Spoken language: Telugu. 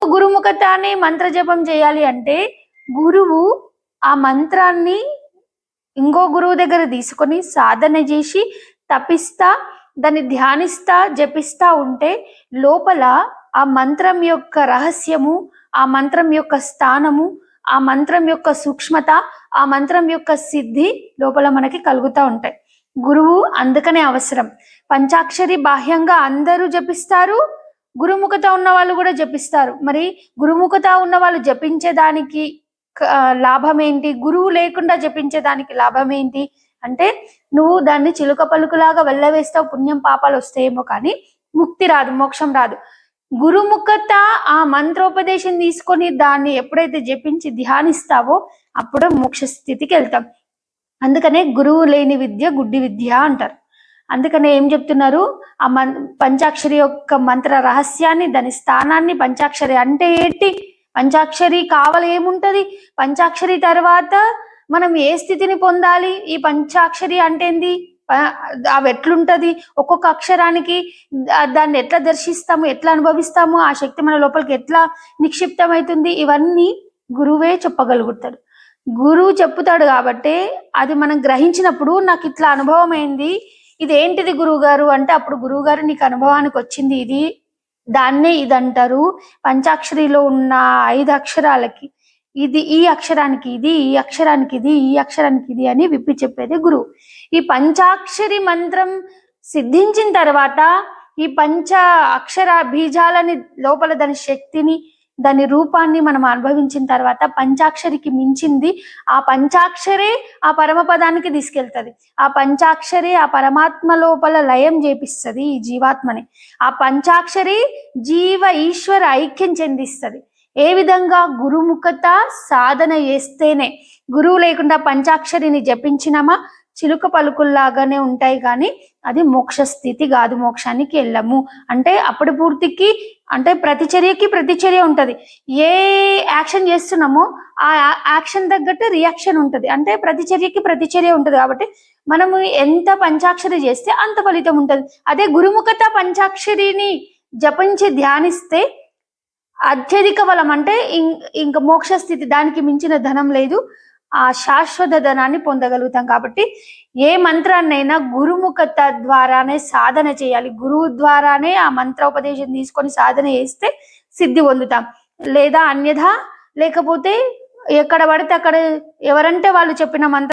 గురుముఖతాన్ని మంత్ర జపం చేయాలి అంటే గురువు ఆ మంత్రాన్ని ఇంకో గురువు దగ్గర తీసుకొని సాధన చేసి తపిస్తా దాన్ని ధ్యానిస్తా జపిస్తా ఉంటే లోపల ఆ మంత్రం యొక్క రహస్యము, ఆ మంత్రం యొక్క స్థానము, ఆ మంత్రం యొక్క సూక్ష్మత, ఆ మంత్రం యొక్క సిద్ధి లోపల మనకి కలుగుతూ ఉంటాయి. గురువు అందుకనే అవసరం. పంచాక్షరి బాహ్యంగా అందరూ జపిస్తారు, గురుముఖత ఉన్న వాళ్ళు కూడా జపిస్తారు. మరి గురుముఖత ఉన్న వాళ్ళు జపించేదానికి లాభం ఏంటి, గురువు లేకుండా జపించేదానికి లాభం ఏంటి అంటే నువ్వు దాన్ని చిలుక పలుకులాగా వెళ్ళవేస్తావు, పుణ్యం పాపాలు వస్తాయేమో కానీ ముక్తి రాదు, మోక్షం రాదు. గురుముఖత ఆ మంత్రోపదేశం తీసుకొని దాన్ని ఎప్పుడైతే జపించి ధ్యానిస్తావో అప్పుడు మోక్ష స్థితికి వెళ్తాం. అందుకనే గురువు లేని విద్య గుడ్డి విద్య అంటారు. అందుకనే ఏం చెప్తున్నారు, ఆ పంచాక్షరి యొక్క మంత్ర రహస్యాన్ని, దాని స్థానాన్ని, పంచాక్షరి అంటే ఏంటి, పంచాక్షరి కావాలి ఏముంటది, పంచాక్షరి తర్వాత మనం ఏ స్థితిని పొందాలి, ఈ పంచాక్షరి అంటే ఏంది, అవి ఎట్లుంటది, ఒక్కొక్క అక్షరానికి దాన్ని ఎట్లా దర్శిస్తాము, ఎట్లా అనుభవిస్తాము, ఆ శక్తి మన లోపలికి ఎట్లా నిక్షిప్తమవుతుంది, ఇవన్నీ గురువే చెప్పగలుగుతాడు. గురువు చెప్పుతాడు కాబట్టి అది మనం గ్రహించినప్పుడు నాకు ఇట్లా అనుభవం అయింది, ఇదేంటిది గురువు గారు అంటే అప్పుడు గురువు గారు నీకు అనుభవానికి వచ్చింది ఇది, దాన్నే ఇది అంటారు. పంచాక్షరిలో ఉన్న 5 అక్షరాలకి ఇది, ఈ అక్షరానికి ఇది, ఈ అక్షరానికి ఇది, ఈ అక్షరానికి ఇది అని విప్పి చెప్పేది గురువు. ఈ పంచాక్షరి మంత్రం సిద్ధించిన తర్వాత ఈ పంచ అక్షర బీజాలని లోపల దాని శక్తిని, దాని రూపాన్ని మనం అనుభవించిన తర్వాత పంచాక్షరికి మించింది ఆ పంచాక్షరే ఆ పరమపదానికి తీసుకెళ్తుంది. ఆ పంచాక్షరే ఆ పరమాత్మ లోపల లయం చేపిస్తుంది ఈ జీవాత్మని. ఆ పంచాక్షరి జీవ ఈశ్వర ఐక్యం చెందిస్తుంది. ఏ విధంగా, గురుముఖత సాధన చేస్తేనే. గురువు లేకుండా పంచాక్షరిని జపించినామా చిలుక పలుకుల్లాగానే ఉంటాయి కానీ అది మోక్ష స్థితి కాదు, మోక్షానికి వెళ్ళము. అంటే అప్పుడు పూర్తికి అంటే ప్రతిచర్యకి ప్రతిచర్య ఉంటది. ఏ యాక్షన్ చేస్తున్నామో ఆ యాక్షన్ తగ్గట్టు రియాక్షన్ ఉంటది. అంటే ప్రతిచర్యకి ప్రతిచర్య ఉంటది. కాబట్టి మనము ఎంత పంచాక్షరి చేస్తే అంత ఫలితం ఉంటది. అదే గురుముఖత పంచాక్షరిని జపించి ధ్యానిస్తే అత్యధిక బలం, అంటే ఇంకా మోక్ష స్థితి, దానికి మించిన ధనం లేదు, ఆ శాశ్వత ధనాన్ని పొందగలుగుతాం. కాబట్టి ఏ మంత్రాన్నైనా గురుముఖత ద్వారానే సాధన చేయాలి. గురువు ద్వారానే ఆ మంత్రోపదేశం తీసుకొని సాధన చేస్తే సిద్ధి పొందుతాం. లేదా అన్యథా లేకపోతే ఎక్కడ పడితే అక్కడ ఎవరంటే వాళ్ళు చెప్పిన మంత్రం